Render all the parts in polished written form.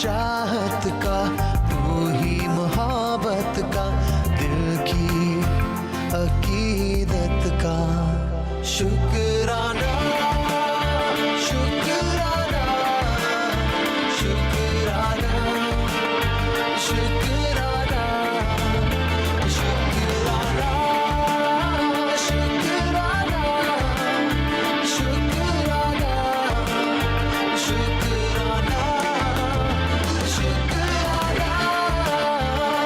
चाहत का, तू ही मोहब्बत का, दिल की अकीदत का। शुक्राना शुक्राना शुक्राना शुक्राना शुक्राना शुक्राना शुक्राना शुक्राना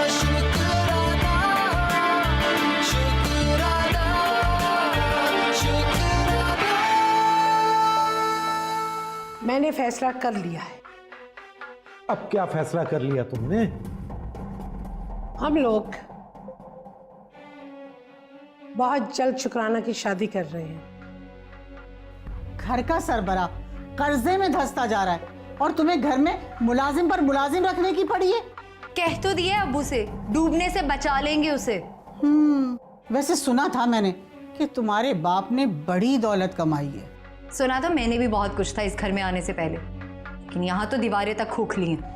शुक्राना शुक्राना शुक्राना। मैंने फैसला कर लिया है। अब क्या फैसला कर लिया तुमने? हम लोग बहुत जल्द शुक्राना की शादी कर रहे हैं। घर का सरबरा कर्जे में धंसता जा रहा है और तुम्हें घर में मुलाजिम पर मुलाजिम रखने की पड़ी है। कह तो दिया अब्बू से, डूबने से बचा लेंगे उसे। वैसे सुना था मैंने कि तुम्हारे बाप ने बड़ी दौलत कमाई है। सुना था मैंने भी बहुत कुछ था इस घर में आने से पहले, लेकिन यहाँ तो दीवारें तक खोखली हैं।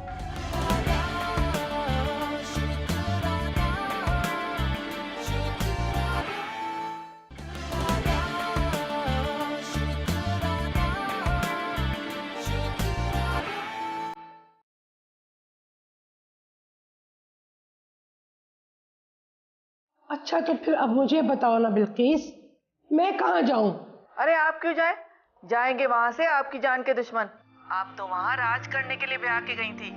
अच्छा तो फिर अब मुझे बताओ ना बिल्किस, मैं कहाँ जाऊं? अरे आप क्यों जाए? जाएंगे वहां से आपकी जान के दुश्मन। आप तो वहां राज करने के लिए ब्याह के गई थी।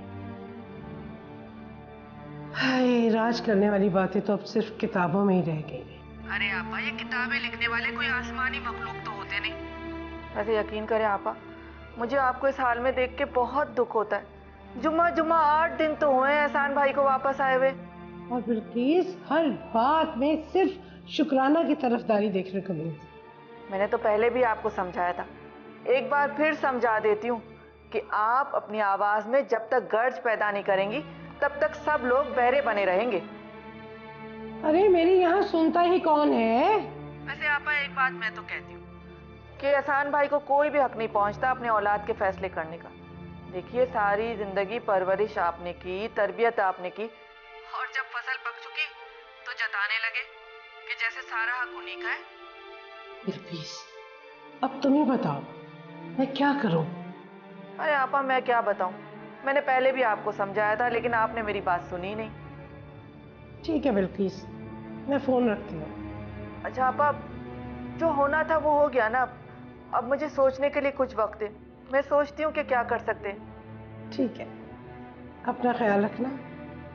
हाय, राज करने वाली बातें तो अब सिर्फ किताबों में ही रह गई हैं। अरे आपा, ये किताबें लिखने वाले कोई आसमानी मखलूक तो होते नहीं। वैसे यकीन करें आपा, मुझे आपको इस हाल में देख के बहुत दुख होता है। जुम्मा 8 दिन तो हुए एहसान भाई को वापस आए हुए। और बिल्किस हर बात में सिर्फ शुक्राना की तरफदारी देखने को मिलती। मैंने तो पहले भी आपको समझाया था, एक बार फिर समझा देती हूँ कि आप अपनी आवाज में जब तक गर्ज पैदा नहीं करेंगी तब तक सब लोग बहरे बने रहेंगे। अरे मेरी यहाँ सुनता ही कौन है? वैसे आपा, एक बात मैं तो कहती हूँ कि एहसान भाई को कोई भी हक नहीं पहुँचता अपने औलाद के फैसले करने का। देखिए, सारी जिंदगी परवरिश आपने की, तरबियत आपने की, और जब फसल पक चुकी तो जताने लगे कि जैसे सारा हक उन्हीं का है। बिल्किस अब तुम ही बताओ, मैं क्या करूं? अरे आपा, मैं क्या बताऊं? मैंने पहले भी आपको समझाया था, लेकिन आपने मेरी बात सुनी नहीं। ठीक है बिल्किस, मैं फोन रखती हूँ। अच्छा आपा, जो होना था वो हो गया ना। अब मुझे सोचने के लिए कुछ वक्त दे। मैं सोचती हूँ कि क्या कर सकते हैं। ठीक है, अपना ख्याल रखना,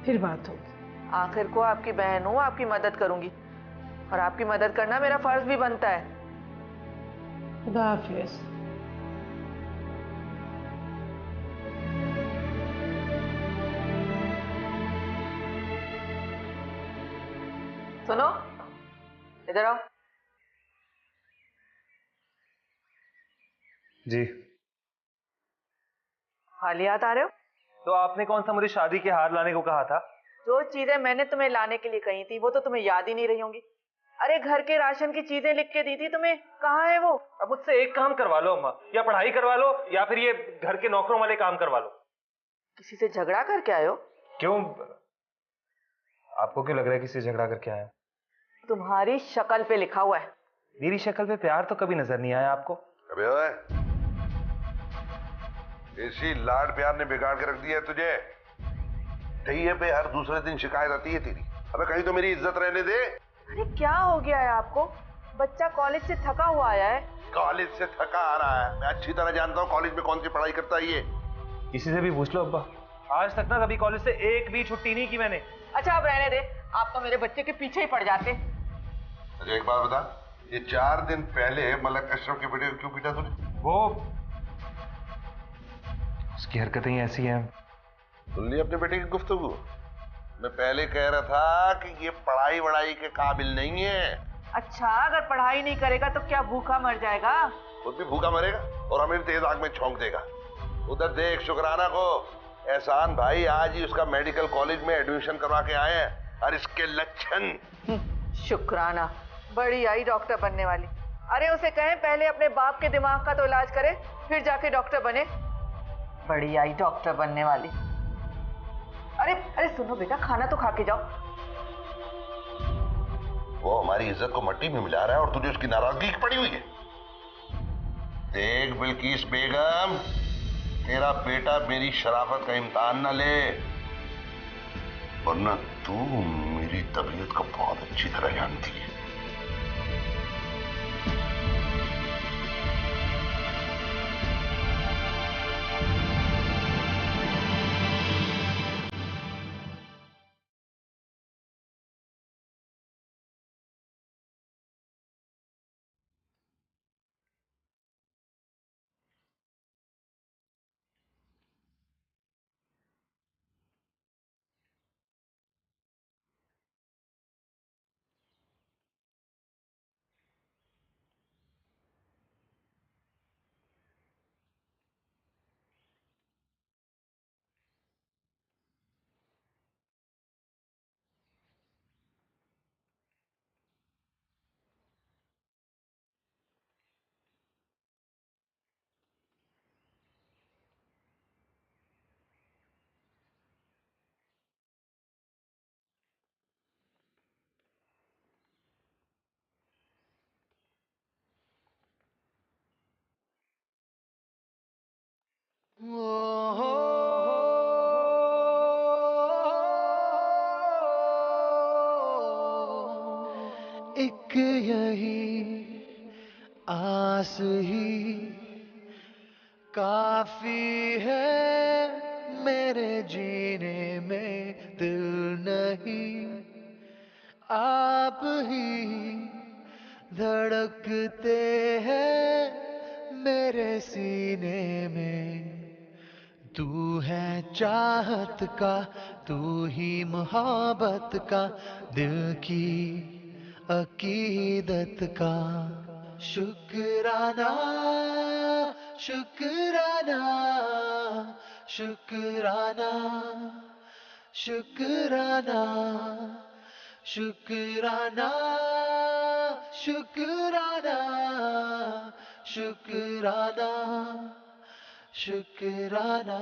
फिर बात होगी। आखिर को आपकी बहन हूँ, आपकी मदद करूंगी, और आपकी मदद करना मेरा फर्ज भी बनता है। खुदा हाफिज। सुनो, इधर आओ। जी। हाल याद आ रहे हो? तो आपने कौन सा मुझे शादी के हार लाने को कहा था? जो चीजें मैंने तुम्हें लाने के लिए कही थी वो तो तुम्हें याद ही नहीं रही होंगी। अरे घर के राशन की चीजें लिख के दी थी तुम्हें, कहाँ है वो? अब मुझसे एक काम करवा लो अम्मा, या पढ़ाई करवा लो या फिर ये घर के नौकरों वाले काम करवा लो। किसी से झगड़ा करके आए हो? क्यों? आपको क्यों लग रहा है किसी से झगड़ा करके आया? तुम्हारी शक्ल पे लिखा हुआ है। मेरी शक्ल पे प्यार तो कभी नजर नहीं आया आपको। अबे ओए, इसी लाड प्यार ने बिगाड़ के रख दिया है तुझे। दहिए पे हर दूसरे दिन शिकायत आती है तेरी। अबे कहीं तो मेरी इज्जत रहने दे। अरे क्या हो गया है आपको? बच्चा कॉलेज से थका हुआ आया है। कॉलेज से थका आ रहा है? मैं अच्छी तरह जानता हूँ कॉलेज में कौन सी पढ़ाई करता है ये। किसी से भी पूछ लो अब्बा, आज तक ना कभी कॉलेज से एक भी छुट्टी नहीं की मैंने। अच्छा अब रहने दे, आप तो मेरे बच्चे के पीछे ही पड़ जाते। अच्छा एक बात बता, ये 4 दिन पहले मलक अशरफ के बेटे को क्यों पीटा तूने? वो उसकी हरकतें ही ऐसी हैं। सुन ली अपने बेटे की गुफ्तगू? मैं पहले कह रहा था कि ये पढ़ाई वढ़ाई के काबिल नहीं है। अच्छा, अगर पढ़ाई नहीं करेगा तो क्या भूखा मर जाएगा? खुद भी भूखा मरेगा और हमें भी तेज आग में झोंक देगा। उधर देख शुक्राना को, एहसान भाई आज ही उसका मेडिकल कॉलेज में एडमिशन करवा के आए हैं और इसके लक्षण। शुक्राना बड़ी आई डॉक्टर बनने वाली। अरे उसे कहें पहले अपने बाप के दिमाग का तो इलाज करे, फिर जाके डॉक्टर बने। बड़ी आई डॉक्टर बनने वाली। अरे अरे सुनो बेटा, खाना तो खा के जाओ। वो हमारी इज्जत को मट्टी में मिला रहा है और तुझे उसकी नाराजगी की पड़ी हुई है। देख बिल्किस बेगम, तेरा बेटा मेरी शराफत का इम्तिहान न ले, वरना तू मेरी तबीयत को बहुत अच्छी तरह जानती है। एक यही आस ही काफी है मेरे जीने में, दिल नहीं आप ही धड़कते हैं मेरे सीने में। तू है चाहत का, तू ही मोहब्बत का, दिल की अकीदत का। शुक्राना शुक्राना शुक्राना शुक्राना शुक्राना शुक्राना शुक्राना शुक्राना।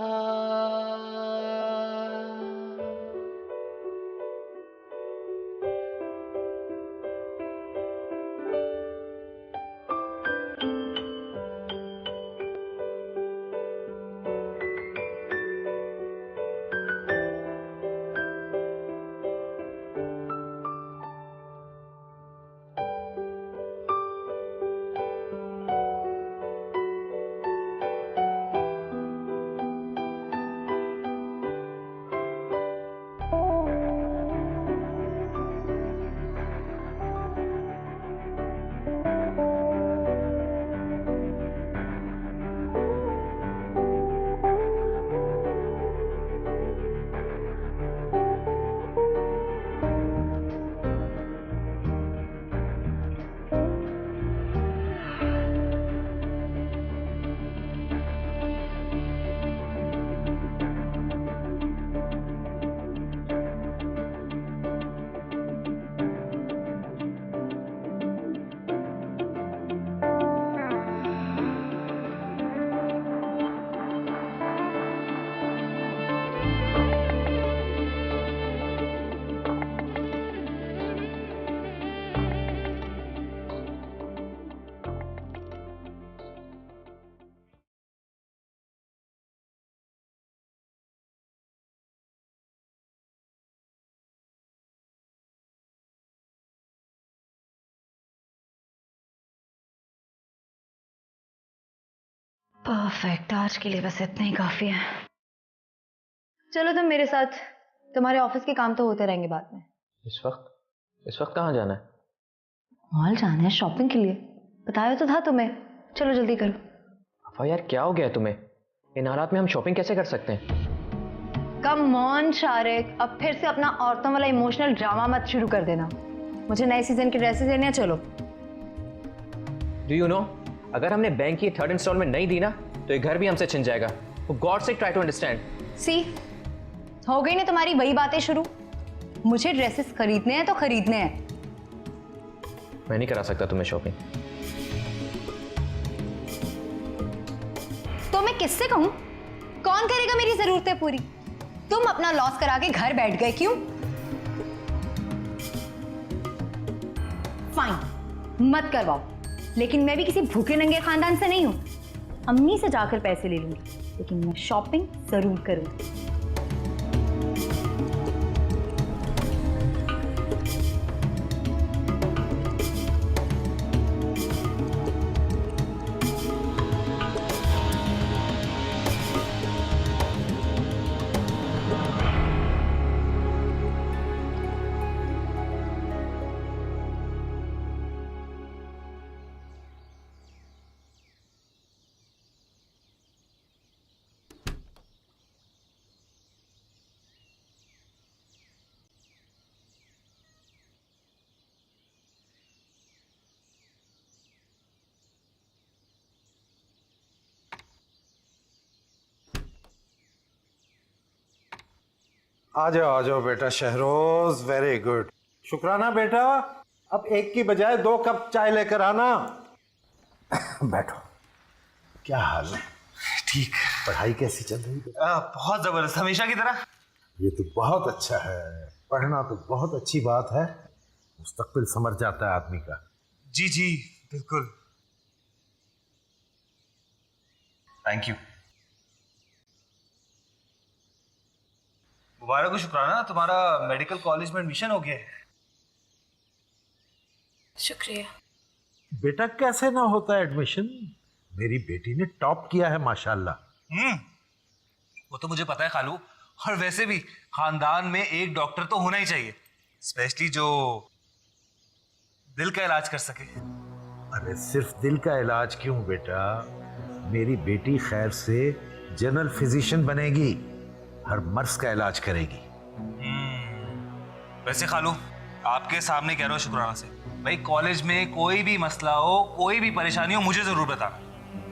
परफेक्ट, आज के लिए बस इतना ही काफी है। चलो तुम मेरे साथ, तुम्हारे ऑफिस के काम तो होते रहेंगे बाद में। इस वक्त कहाँ जाना है? मॉल जाना है शॉपिंग के लिए, बताया तो था तुम्हें। चलो जल्दी करो। अफा यार क्या हो गया तुम्हें? इन हालात में हम शॉपिंग कैसे कर सकते हैं? कम ऑन शारिक, अब फिर से अपना औरतों वाला इमोशनल ड्रामा मत शुरू कर देना। मुझे नए सीजन की ड्रेसेस लेने हैं, चलो। डू यू नो, अगर हमने बैंक की 3rd इंस्टॉलमेंट नहीं दी ना तो ये घर भी हमसे छिन जाएगा। गॉड से ट्राई टू अंडरस्टैंड। सी, हो गई ना तुम्हारी वही बातें शुरू। मुझे ड्रेसेस खरीदने हैं तो खरीदने हैं। मैं नहीं करा सकता तुम्हें शॉपिंग। तो मैं किससे कहूं? कौन करेगा मेरी जरूरतें पूरी? तुम अपना लॉस करा के घर बैठ गए, क्यों? फाइन, मत करवाओ, लेकिन मैं भी किसी भूखे नंगे खानदान से नहीं हूं। अम्मी से जाकर पैसे ले लूंगी, लेकिन मैं शॉपिंग जरूर करूंगी। आ जाओ बेटा शहरोज, वेरी गुड। शुक्राना बेटा, अब एक की बजाय 2 कप चाय लेकर आना। बैठो। क्या हाल है? ठीक। पढ़ाई कैसी चल रही है? बहुत जबरदस्त, हमेशा की तरह। ये तो बहुत अच्छा है, पढ़ना तो बहुत अच्छी बात है, मुस्तकबिल समझ जाता है आदमी का। जी जी बिल्कुल, थैंक यू। मुबारक हो शुक्राना, तुम्हारा मेडिकल कॉलेज में एडमिशन हो गया है। शुक्रिया। बेटा कैसे ना होता है एडमिशन? मेरी बेटी ने टॉप किया है माशाल्लाह। वो तो मुझे पता है खालू, और वैसे भी खानदान में एक डॉक्टर तो होना ही चाहिए, स्पेशली जो दिल का इलाज कर सके। अरे सिर्फ दिल का इलाज क्यों बेटा, मेरी बेटी खैर से जनरल फिजिशियन बनेगी, हर मर्ज का इलाज करेगी। वैसे खालू, आपके सामने कह रहा हूँ शुक्राना से, भाई कॉलेज में कोई भी मसला हो, कोई भी परेशानी हो, मुझे जरूर बताना।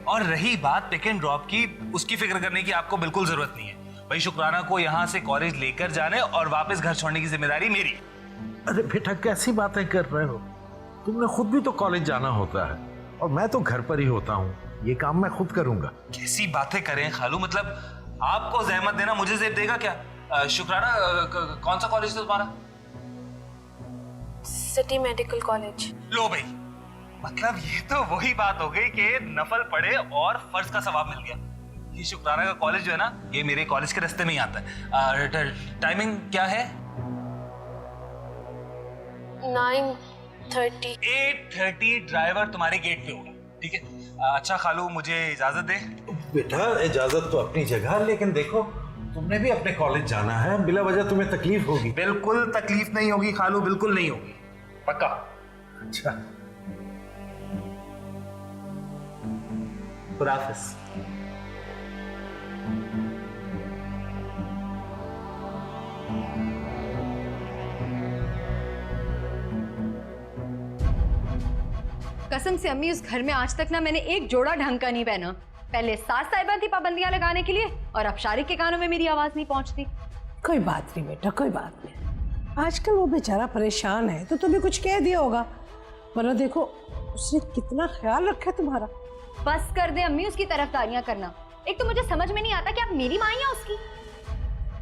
और रही बात पिक एंड ड्रॉप की, उसकी फिक्र करने की आपको बिल्कुल जरूरत नहीं है। भाई शुक्राना को यहाँ से कॉलेज लेकर जाने और वापस घर छोड़ने की जिम्मेदारी मेरी। अरे बेटा कैसी बातें कर रहे हो, तुमने खुद भी तो कॉलेज जाना होता है, और मैं तो घर पर ही होता हूँ, ये काम मैं खुद करूंगा। कैसी बातें करें खालू, मतलब आपको जहमत देना मुझे जेब देगा क्या? शुक्राना कौन सा कॉलेज था तुम्हारा? City medical college. लो भाई, मतलब ये तो वही बात हो गई कि नफल पढ़े और फर्ज का सवाब मिल गया। ये शुक्राना का कॉलेज जो है ना, ये मेरे कॉलेज के रास्ते में ही आता है। टाइमिंग क्या है? 9:30। 8:30 ड्राइवर तुम्हारे गेट पे होगा, ठीक है? अच्छा खालू, मुझे इजाजत दे। बेटा इजाजत तो अपनी जगह, लेकिन देखो तुमने भी अपने कॉलेज जाना है, बिला वजह तुम्हें तकलीफ होगी। बिल्कुल तकलीफ नहीं होगी खालू, बिल्कुल नहीं होगी, पक्का। अच्छा, खुदा हाफिज। कसम से अम्मी, उस घर में आज तक ना मैंने एक जोड़ा ढंग का नहीं पहना। पहले सास साहिबा थी पाबंदियां लगाने के लिए, और अब शारिक के कानों में मेरी आवाज नहीं पहुंचती। कोई बात नहीं बेटा, कोई बात नहीं। आजकल वो बेचारा परेशान है तो तुम्हें कुछ कह दिया होगा, वरना देखो उसने कितना ख्याल रखा है तुम्हारा। बस कर दे अम्मी उसकी तरफदारियां करना। एक तो मुझे समझ में नहीं आता कि आप मेरी माँ या उसकी।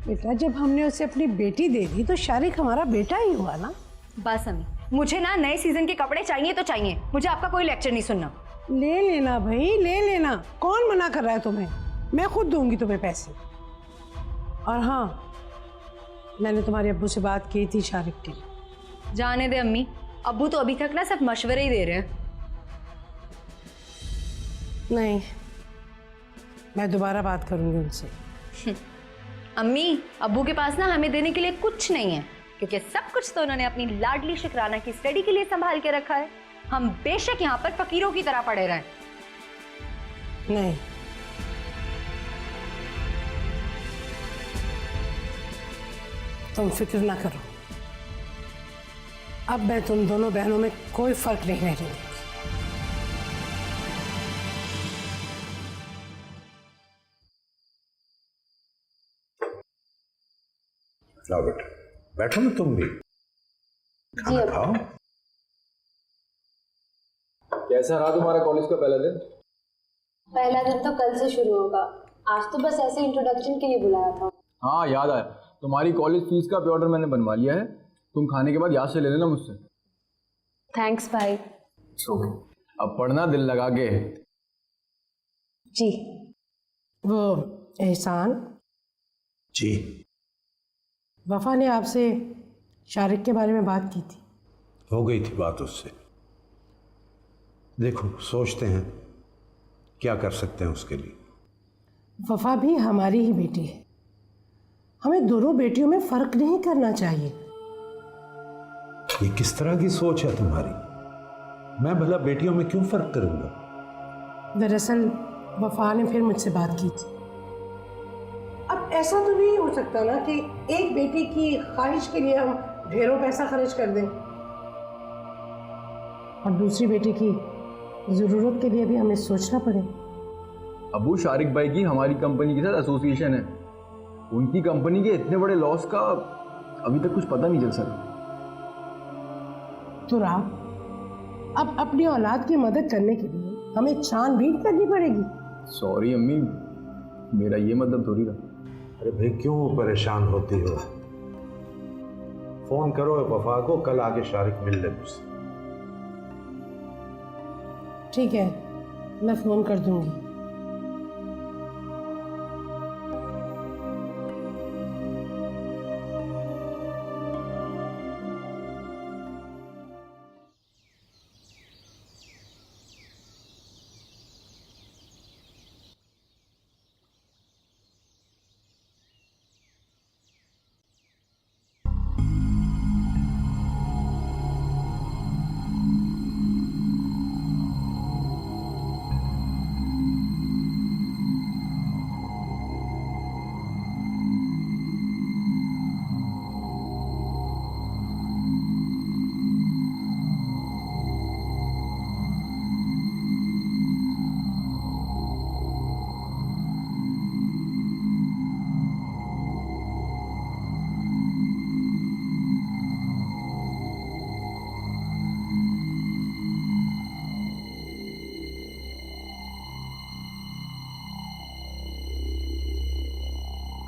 बेटा जब हमने उसे अपनी बेटी दे दी तो शारिक हमारा बेटा ही हुआ ना। बस अम्मी, मुझे ना नए सीजन के कपड़े चाहिए तो चाहिए, मुझे आपका कोई लेक्चर नहीं सुनना। ले लेना भाई, ले लेना, कौन मना कर रहा है तुम्हें? मैं खुद दूंगी तुम्हें पैसे। और हाँ, मैंने तुम्हारे अब्बू से बात की थी शारिक के लिए। जाने दे अम्मी, अब्बू तो अभी तक ना सिर्फ मशवरे ही दे रहे हैं। नहीं, मैं दोबारा बात करूंगी उनसे। अम्मी, अब्बू के पास ना हमें देने के लिए कुछ नहीं है, क्योंकि सब कुछ तो उन्होंने अपनी लाडली शुक्राना की स्टडी के लिए संभाल के रखा है। हम बेशक यहाँ पर फकीरों की तरह पड़े रहें। नहीं, तुम फिक्र ना करो, अब मैं तुम दोनों बहनों में कोई फर्क नहीं रहने दूंगी। लाओ बेटा, बैठो ना तुम भी, खाना खाओ। कैसा रहा तुम्हारा कॉलेज का पहला दिन? पहला दिन तो कल से शुरू होगा, आज तो बस ऐसे इंट्रोडक्शन के लिए बुलाया था। हाँ याद आया, तुम्हारी कॉलेज फीस का पे ऑर्डर मैंने बनवा लिया है, तुम खाने के बाद याद से ले लेना मुझसे। थैंक्स भाई। अब पढ़ना दिल लगा के। जी वो एहसान जी। वफा ने आपसे शारिक के बारे में बात की थी। हो गई थी बात उससे। देखो सोचते हैं क्या कर सकते हैं उसके लिए। वफा भी हमारी ही बेटी है, हमें दोनों बेटियों में फर्क नहीं करना चाहिए। ये किस तरह की सोच है तुम्हारी? मैं भला बेटियों में क्यों फर्क करूंगा? दरअसल वफा ने फिर मुझसे बात की थी। अब ऐसा तो नहीं हो सकता ना कि एक बेटी की ख्वाहिश के लिए हम ढेरों पैसा खर्च कर दें और दूसरी बेटी की ज़रूरत के लिए भी हमें सोचना पड़े। अबू, शारिक भाई की हमारी कंपनी के साथ एसोसिएशन है, उनकी कंपनी के इतने बड़े लॉस का अभी तक कुछ पता नहीं चल सका। तो राव, अब अपनी औलाद की मदद करने के लिए हमें छानबीन करनी पड़ेगी। सॉरी अम्मी, मेरा ये मतलब थोड़ी था। अरे भाई क्यों परेशान होती हो? फोन करो वफा को, कल आके शारिक मिल ले मुझसे। ठीक है, मैं फ़ोन कर दूंगी।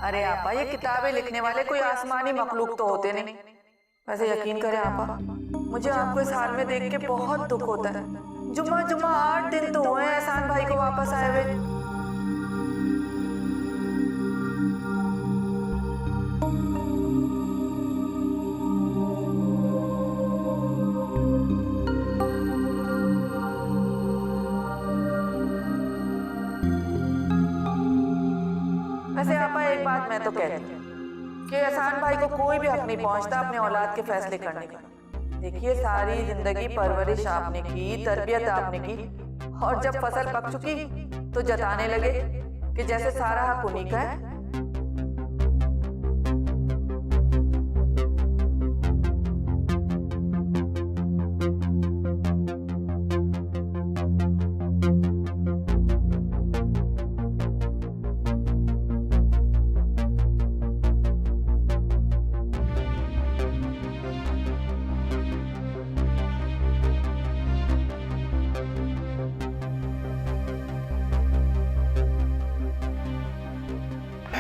अरे आपा, ये किताबें लिखने वाले कोई आसमानी मखलूक तो होते नहीं। वैसे यकीन करें आपा, मुझे आपको इस हाल में देख के बहुत दुख होता है। जुम्मा 8 दिन तो हुए हैं एहसान भाई को वापस आए हुए। वैसे आपा, एक बात मैं तो कहती हूँ कि एहसान भाई को कोई भी हक नहीं पहुंचता अपने औलाद के फैसले करने का। देखिए, सारी जिंदगी परवरिश आपने की, तरबियत आपने की, और जब फसल पक चुकी तो जताने लगे कि जैसे सारा हक उन्हीं का है।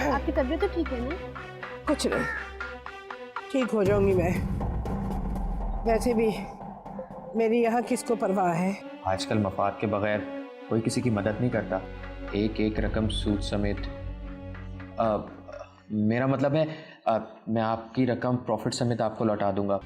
आपकी तबीयत तो ठीक है ना? कुछ नहीं, ठीक हो जाऊंगी मैं। वैसे भी मेरी यहाँ किसको परवाह है? आजकल मफाद के बगैर कोई किसी की मदद नहीं करता, एक एक रकम सूद समेत। मेरा मतलब है मैं आपकी रकम प्रॉफिट समेत आपको लौटा दूंगा।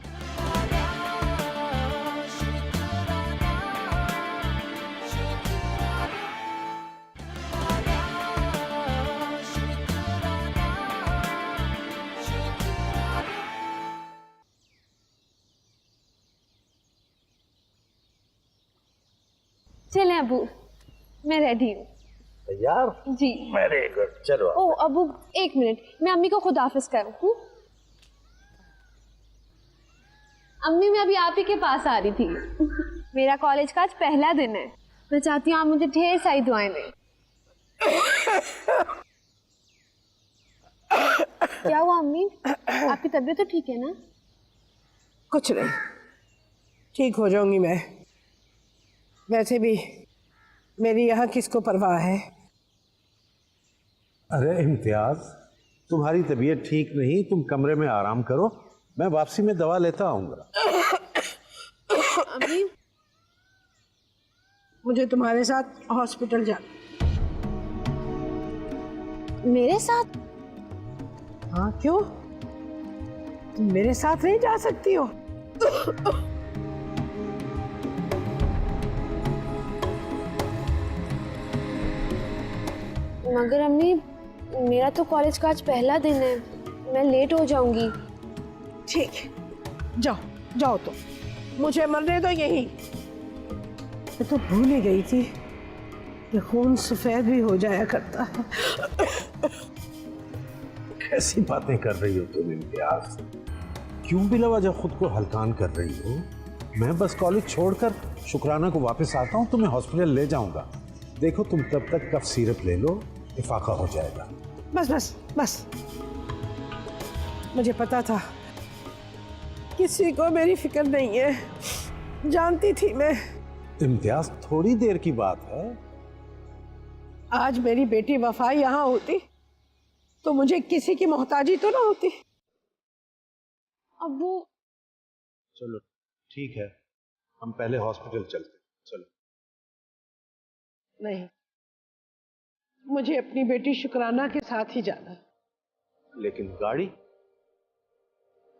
चलें अबू, मैं रेडी हूँ। तैयार? जी। वेरी गुड, चलो। ओ अबू, 1 मिनट, मैं अम्मी को खुद हाफिज करूँ। अम्मी, मैं अभी आप ही के पास आ रही थी। मेरा कॉलेज का आज पहला दिन है, मैं चाहती हूँ आप मुझे ढेर सारी दुआएं दें। क्या हुआ अम्मी, आपकी तबीयत तो ठीक है ना? कुछ नहीं, ठीक हो जाऊंगी मैं। वैसे भी मेरी यहाँ किसको परवाह है? अरे इम्तियाज, तुम्हारी तबीयत ठीक नहीं, तुम कमरे में आराम करो, मैं वापसी में दवा लेता आऊंगा। अम्मी मुझे तुम्हारे साथ हॉस्पिटल जाना। मेरे साथ? हाँ क्यों, तुम मेरे साथ नहीं जा सकती हो? मगर अम्मी मेरा तो कॉलेज का आज पहला दिन है, मैं लेट हो जाऊंगी। ठीक है, जाओ जाओ, तो मुझे मरने दो यहीं। मैं तो भूल ही गई थी कि खून सफेद भी हो जाया करता है। कैसी बातें कर रही हो तुम इम्तियाज? क्यों बिला वजह खुद को हल्कान कर रही हो? मैं बस कॉलेज छोड़कर शुक्राना को वापस आता हूँ, तुम्हें हॉस्पिटल ले जाऊंगा। देखो तुम तब तक कफ सिरप ले लो, इफाका हो जाएगा। बस बस बस, मुझे पता था किसी को मेरी फिक्र नहीं है, जानती थी मैं। इम्तियाज थोड़ी देर की बात है। आज मेरी बेटी वफा यहाँ होती तो मुझे किसी की मोहताजी तो ना होती। अब्बू चलो ठीक है, हम पहले हॉस्पिटल चलते हैं, चलो। नहीं, मुझे अपनी बेटी शुक्राना के साथ ही जाना है। लेकिन गाड़ी?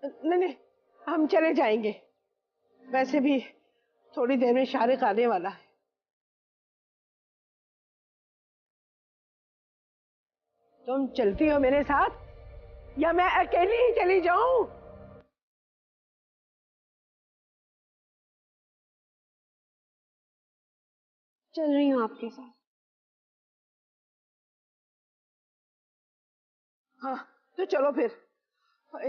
नहीं नहीं, हम चले जाएंगे, वैसे भी थोड़ी देर में शारिक आने वाला है। तुम चलती हो मेरे साथ या मैं अकेली ही चली जाऊं? चल रही हूँ आपके साथ। हाँ तो चलो फिर। अरे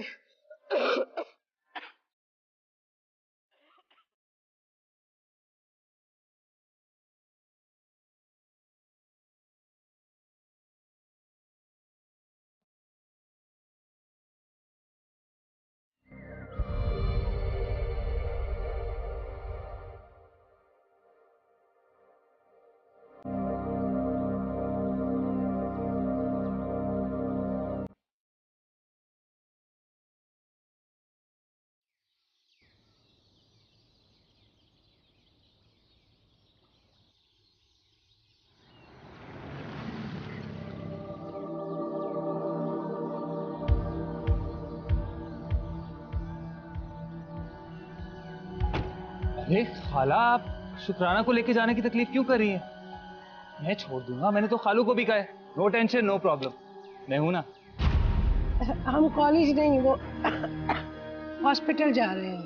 खाला, आप शुक्राना को लेके जाने की तकलीफ क्यों कर रही हैं? मैं छोड़ दूंगा, मैंने तो खालू को भी कहा है। नो टेंशन नो प्रॉब्लम, मैं हूं ना। हम कॉलेज नहीं, वो हॉस्पिटल जा रहे हैं।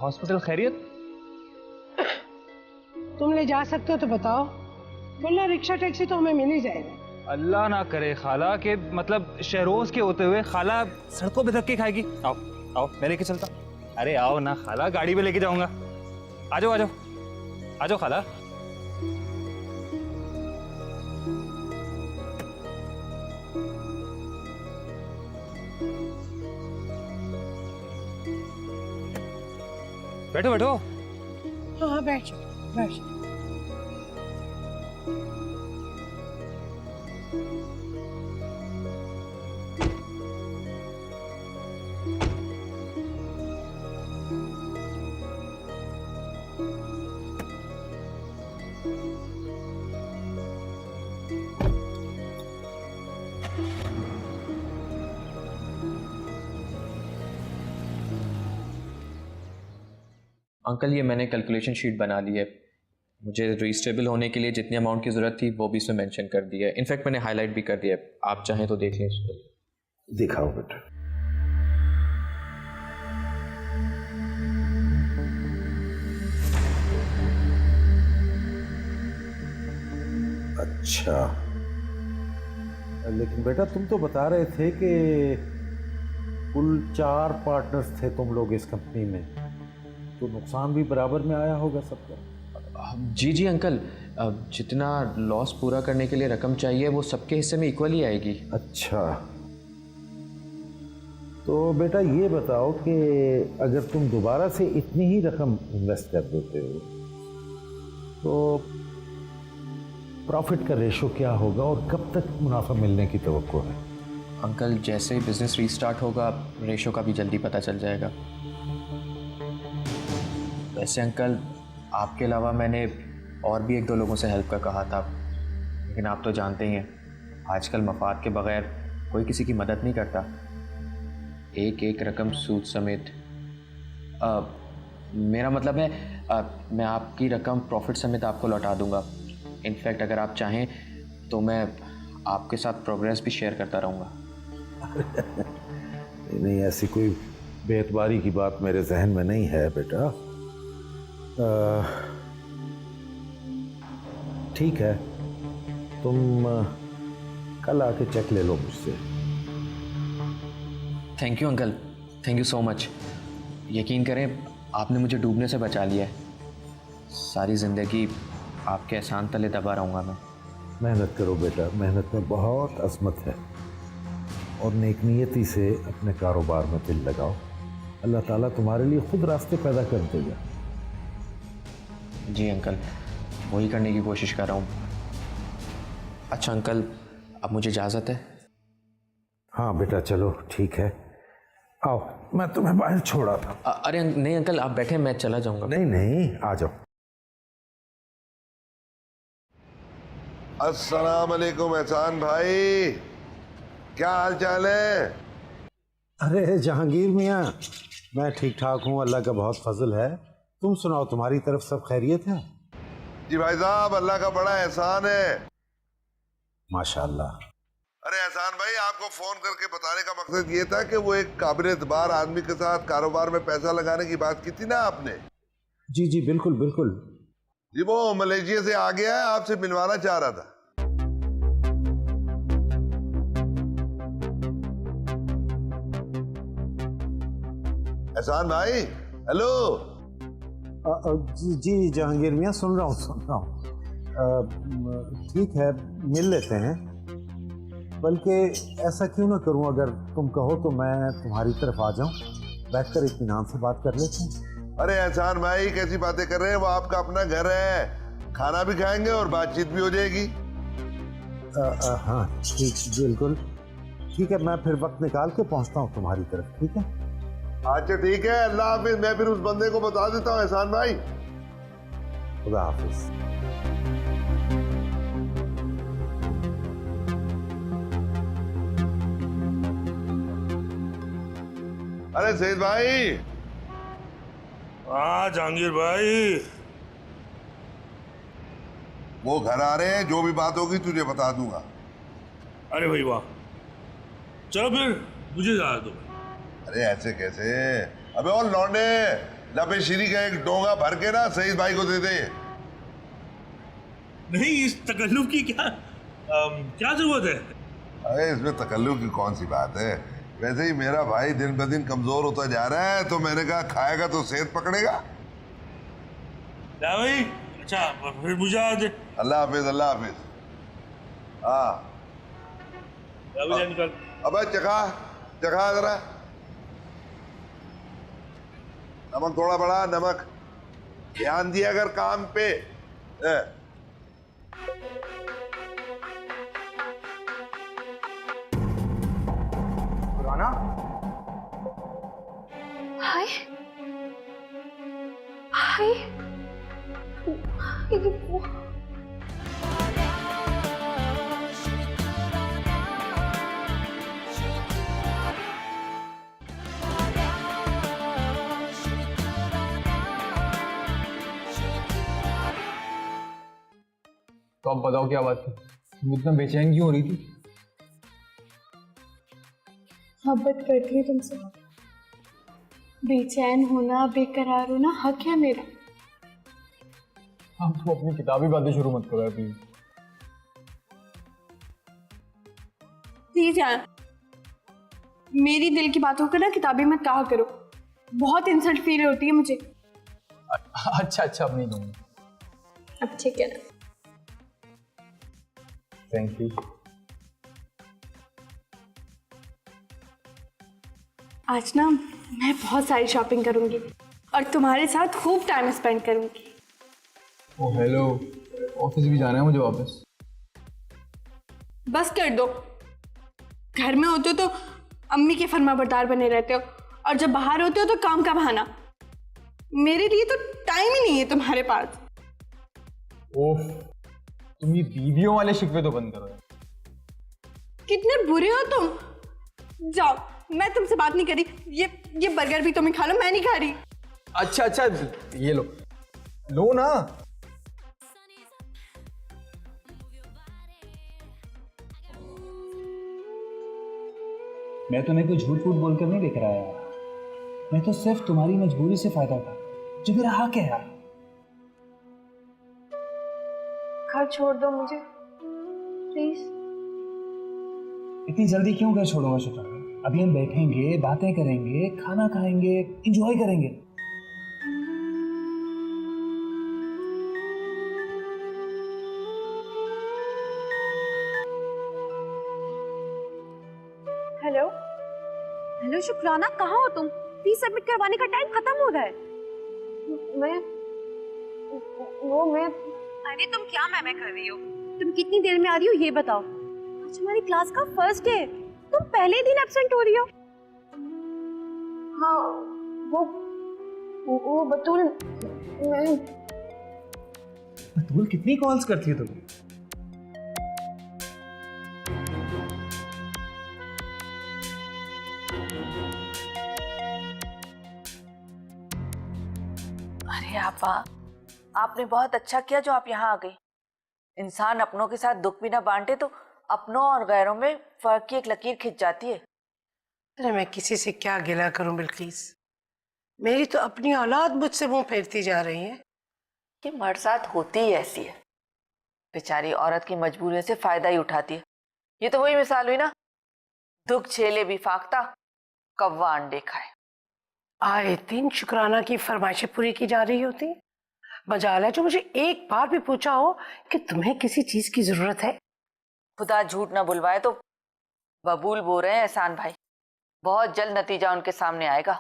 हॉस्पिटल? खैरियत? तुम ले जा सकते हो तो बताओ, वरना रिक्शा टैक्सी तो हमें मिल ही जाएगा। अल्लाह ना करे खाला के मतलब शहरोज के होते हुए खाला सड़कों पे धक्के खाएगी। आओ आओ, मैं लेके चलता। अरे आओ ना खाला, गाड़ी पे लेके जाऊंगा। आ जाओ आ जाओ आ जाओ खाला। बैठो बैठो। हाँ बैठ जाओ, बैठ जाओ। अंकल ये मैंने कैलकुलेशन शीट बना ली है। मुझे रजिस्ट्रेबल होने के लिए जितनी अमाउंट की ज़रूरत थी वो भी इसमें मेंशन कर दी है। इनफैक्ट मैंने हाईलाइट भी कर दिया है, आप चाहें तो देख लें इसको। दिखाओ बेटा। अच्छा, लेकिन बेटा तुम तो बता रहे थे कि कुल 4 पार्टनर्स थे तुम लोग इस कंपनी में, तो नुकसान भी बराबर में आया होगा सबका? जी जी अंकल, जितना लॉस पूरा करने के लिए रकम चाहिए वो सबके हिस्से में इक्वली आएगी। अच्छा, तो बेटा ये बताओ कि अगर तुम दोबारा से इतनी ही रकम इन्वेस्ट कर देते हो तो प्रॉफिट का रेशो क्या होगा और कब तक मुनाफा मिलने की तवक्को है? अंकल जैसे ही बिजनेस रीस्टार्ट होगा रेशो का भी जल्दी पता चल जाएगा। वैसे अंकल आपके अलावा मैंने और भी 1-2 लोगों से हेल्प का कहा था, लेकिन आप तो जानते ही हैं आजकल मफाद के बगैर कोई किसी की मदद नहीं करता। एक रकम सूद समेत मेरा मतलब है मैं आपकी रकम प्रॉफिट समेत आपको लौटा दूंगा। इनफैक्ट अगर आप चाहें तो मैं आपके साथ प्रोग्रेस भी शेयर करता रहूँगा। नहीं, ऐसी कोई बेतबारी की बात मेरे जहन में नहीं है बेटा। ठीक है, तुम कल आके चेक ले लो मुझसे। Thank you uncle, thank you so much. यकीन करें आपने मुझे डूबने से बचा लिया है। सारी ज़िंदगी आपके एहसान तले दबा रहूँगा मैं। मेहनत करो बेटा, मेहनत में बहुत अज़मत है और नेकनीयती से अपने कारोबार में दिल लगाओ। अल्लाह ताला तुम्हारे लिए खुद रास्ते पैदा कर देगा। जी अंकल, वही करने की कोशिश कर रहा हूँ। अच्छा अंकल, अब मुझे इजाज़त है? हाँ बेटा, चलो ठीक है, आओ मैं तुम्हें बाहर छोड़ा था। अरे नहीं अंकल, आप बैठे, मैं चला जाऊँगा। नहीं, आ जाओ। अस्सलाम वालेकुम एहसान भाई, क्या हाल चाल है? अरे जहांगीर मियाँ, मैं ठीक ठाक हूँ, अल्लाह का बहुत फजल है। तुम सुनाओ, तुम्हारी तरफ सब खैरियत है? जी भाई साहब, अल्लाह का बड़ा एहसान है। माशाअल्लाह। अरे एहसान भाई, आपको फोन करके बताने का मकसद ये था कि वो एक काबिल एतबार आदमी के साथ कारोबार में पैसा लगाने की बात की थी ना आपने। जी बिल्कुल बिल्कुल। जी वो मलेशिया से आ गया है, आपसे मिलवाना चाह रहा था। एहसान भाई, हेलो। जी जहांगीर मियाँ, सुन रहा हूँ। ठीक है, मिल लेते हैं। बल्कि ऐसा क्यों ना करूं, अगर तुम कहो तो मैं तुम्हारी तरफ आ जाऊं, बैठकर इत्मीनान से बात कर लेते हैं। अरे एहसान भाई, कैसी बातें कर रहे हैं? वो आपका अपना घर है, खाना भी खाएंगे और बातचीत भी हो जाएगी। हाँ ठीक, बिल्कुल ठीक है, मैं फिर वक्त निकाल के पहुंचता हूं तुम्हारी तरफ। ठीक है, अच्छा ठीक है, अल्लाह हाफिज। मैं फिर उस बंदे को बता देता हूँ एहसान भाई। खुदा हाफिज। अरे सईद भाई। हाँ जहांगीर भाई। वो घर आ रहे हैं, जो भी बात होगी तुझे बता दूंगा। अरे भाई वाह, चलो फिर मुझे जा दो। अरे ऐसे कैसे? अबे और लौंडे, लबे शीरी का एक डोंगा भर के ना सईद भाई को दे दे। नहीं, इस तकल्लुफ की क्या जरूरत है? अरे इसमें तकल्लुफ की कौन सी बात है? वैसे ही मेरा भाई दिन ब दिन कमजोर होता जा रहा है, तो मैंने कहा खाएगा तो सेहत पकड़ेगा। क्या भाई? अच्छा फिर मुझे आज। अल्लाह हाफिज, अल्लाह हाफिज। हाँ निकल। अबे चखा जरा, नमक थोड़ा बड़ा, नमक ध्यान दिया अगर काम पे। हाय हाय, तो अब बताओ क्या बात थी, तुम इतना बेचैन क्यों हो रही थी? मोहब्बत करती है तुमसे। बेचैन होना, बेकरार होना हक है मेरा। अब तो अपनी किताबी बातें शुरू मत करो प्लीज। प्लीज यार, मेरी दिल की बातों को ना किताबी मत कहा करो, बहुत इंसल्ट फील होती है मुझे। अच्छा अब नहीं दूंगा। अब ठीक है ना? Thank you. आज ना मैं बहुत सारी शॉपिंग करूंगी और तुम्हारे साथ खूब टाइम स्पेंड करूंगी। ओ हेलो, ऑफिस भी जाना है मुझे वापस। बस कर दो। घर में होते हो तो अम्मी के फरमाबरदार बने रहते हो, और जब बाहर होते हो तो काम का बहाना। मेरे लिए तो टाइम ही नहीं है तुम्हारे पास। ओफ, तुम ये बीवियों वाले शिकवे तो बंद करो। कितने बुरे हो तुम। जाओ, मैं तुमसे बात नहीं करी। ये बर्गर भी तुम्हें खा लो, मैं नहीं खा रही। अच्छा अच्छा, ये लो लो ना। मैं तुम्हें कोई झूठ फूट बोलकर नहीं लेकर आया यार। मैं तो सिर्फ तुम्हारी मजबूरी से फायदा था, जो मेरा हक है यार। घर छोड़ दो मुझे प्लीज। इतनी जल्दी क्यों घर छोड़ूंगा शुक्राना? अभी हम बैठेंगे, बातें करेंगे, खाना खाएंगे, एंजॉय करेंगे। हेलो हेलो शुक्राना, कहाँ हो तुम? फीस सबमिट करवाने का टाइम खत्म हो रहा है। मैं अरे तुम क्या मैं कर रही हो? तुम कितनी देर में आ रही हो ये बताओ। आज हमारी क्लास का फर्स्ट डे, तुम पहले दिन एब्सेंट हो रही हो। हाँ, वो बतूल, बतूल कितनी कॉल्स करती है तुम? अरे आपा, आपने बहुत अच्छा किया जो आप यहाँ आ गई। इंसान अपनों के साथ दुख भी ना बांटे तो अपनों और गैरों में फर्क की एक लकीर खिंच जाती है। अरे मैं किसी से क्या गिला करूं बिल्किस, मेरी तो अपनी औलाद मुझसे मुंह फेरती जा रही है। कि मर्द साथ होती ही ऐसी है, बेचारी औरत की मजबूरियों से फायदा ही उठाती है। ये तो वही मिसाल हुई ना, दुख झेले भी फाख्ता, कौवा अंडे खाए। आए दिन शुक्राना की फरमाइशें पूरी की जा रही होती, बजाय जो मुझे एक बार भी पूछा हो कि तुम्हें किसी चीज की जरूरत है। खुदा झूठ ना बुलवाए तो बबूल बोल रहे हैं एहसान भाई, बहुत जल्द नतीजा उनके सामने आएगा।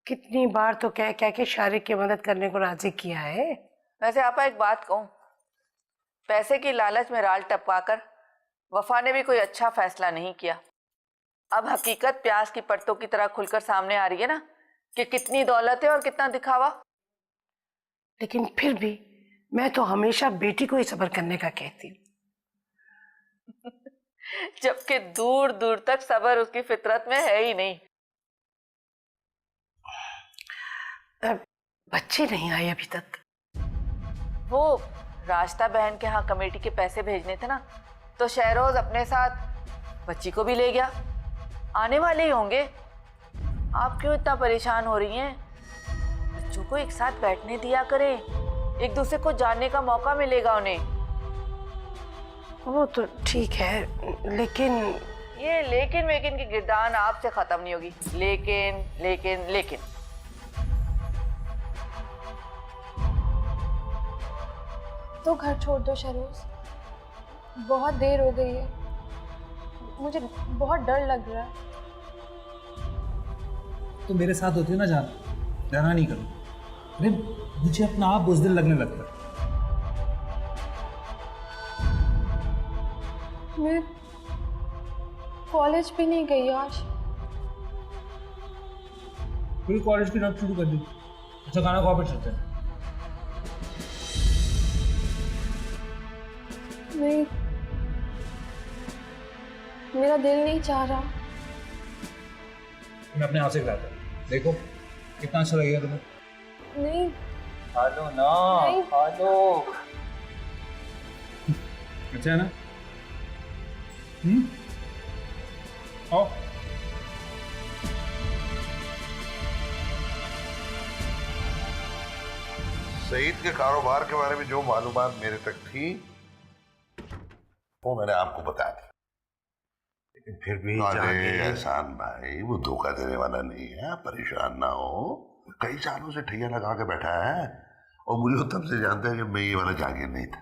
कितनी बार तो कह कह के शारिक की मदद करने को राजी किया है। वैसे आपा एक बात कहूं, पैसे की लालच में राल टपकाकर वफा ने भी कोई अच्छा फैसला नहीं किया। अब हकीकत प्याज की परतों की तरह खुलकर सामने आ रही है ना, कि कितनी दौलत है और कितना दिखावा। लेकिन फिर भी मैं तो हमेशा बेटी को ही सब्र करने का कहती हूँ। जबकि दूर दूर तक सब्र उसकी फितरत में है ही नहीं। बच्चे नहीं आए अभी तक। वो रास्ता बहन के यहाँ कमेटी के पैसे भेजने थे ना, तो शहरोज अपने साथ बच्ची को भी ले गया। आने वाले ही होंगे। आप क्यों इतना परेशान हो रही हैं? बच्चों को एक साथ बैठने दिया करें, एक दूसरे को जानने का मौका मिलेगा उन्हें। वो तो ठीक है, लेकिन ये लेकिन वेकिन की गिरदान आपसे खत्म नहीं होगी। लेकिन लेकिन लेकिन तो घर छोड़ दो शहरोज, बहुत देर हो गई है, मुझे बहुत डर लग रहा है। तो मेरे साथ होती हो ना जान, डरा नहीं करो। अरे मुझे अपना आप बुज़दिल लगने लगता है। मैं कॉलेज भी नहीं गई आज। फिर कॉलेज की नौकरी शुरू कर दी। अच्छा खाना खाओ, फिर चलते हैं। नहीं, मेरा दिल नहीं चाह रहा। मैं अपने आप से खिलाता हूँ, देखो कितना अच्छा लगेगा तुम्हें। नहीं, खा लो ना, नहीं। खा लो। अच्छा है ना? आओ। सईद के कारोबार के बारे में जो मालूमात मेरे तक थी वो मैंने आपको बता दी। लेकिन फिर भी अरे एहसान भाई, वो धोखा देने वाला नहीं है, परेशान ना हो। कई सालों से ठैया लगा के बैठा है और मुझे तब से जानता है कि मैं ये वाला जागीर नहीं था।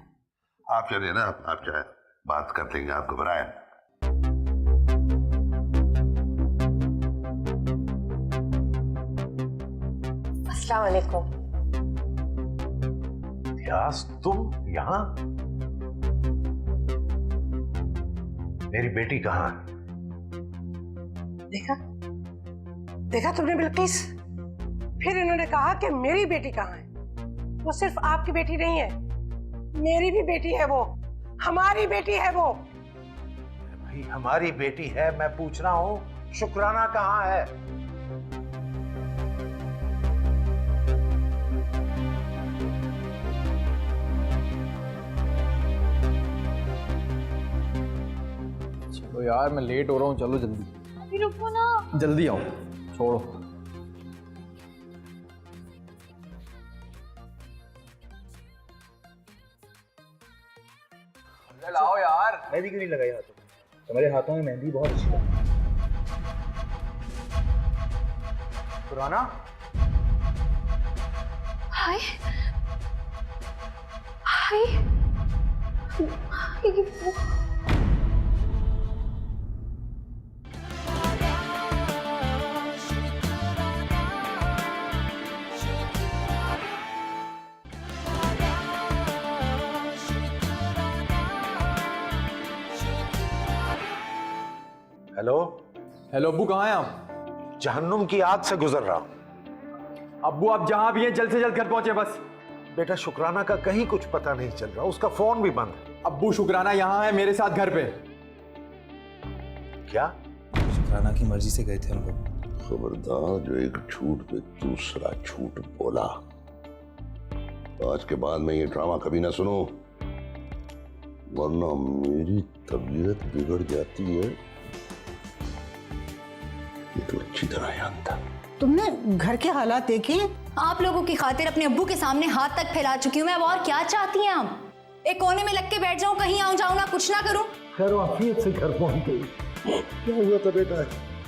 आप चलिए ना, आप चाहे बात कर लेंगे, आप घबराएं। अस्सलाम वालेकुम। यास, तुम यहाँ? मेरी बेटी कहाँ है? देखा देखा तुमने बिल्किस, फिर इन्होंने कहा कि मेरी बेटी कहाँ है। वो सिर्फ आपकी बेटी नहीं है, मेरी भी बेटी है वो, हमारी बेटी है वो। भाई हमारी बेटी है, मैं पूछ रहा हूँ शुक्राना कहाँ है? चलो यार मैं लेट हो रहा हूँ, चलो जल्दी। अभी रुको ना। जल्दी आओ, छोड़ो। लाओ यार। मेहंदी क्यों नहीं लगाई हाथों में? तुम्हारे हाथों में मेहंदी बहुत अच्छी है। पुराना हाय हाय हेलो हेलो अब्बू, कहाँ हैं आप? जहन्नुम की आग से गुजर रहा हूँ। अब्बू आप जहाँ भी हैं जल्द से जल्द घर पहुंचे बस। बेटा शुक्राना का कहीं कुछ पता नहीं चल रहा, उसका फोन भी बंद है। अब्बू शुक्राना यहाँ है मेरे साथ घर पे। क्या? शुक्राना की मर्जी से गए थे हम लोग। खबरदार जो एक झूठ पे दूसरा झूठ बोला, आज के बाद मैं ये ड्रामा कभी ना सुनूं, वरना मेरी तबीयत बिगड़ जाती है, ये तो अच्छी तरह जानता। तुमने घर के हालात देखे? आप लोगों की खातिर अपने अब्बू के सामने हाथ तक फैला चुकी हूँ मैं। अब और क्या चाहती हैं आप? एक कोने में लग के बैठ जाऊं, कहीं आऊं जाऊं ना, कुछ ना करूं? खैर आफियत से घर पहुंच गई। क्या हुआ था बेटा?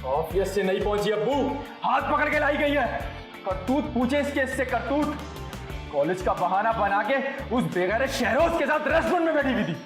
ऑफिस से नहीं पहुंची अब्बू, हाथ पकड़ के लाई गई है। करतूत पूछे इसके, इससे करतूत। कॉलेज का बहाना बना के उस बेगैरत शहरोज के साथ रेस्टोरेंट में बैठी हुई थी।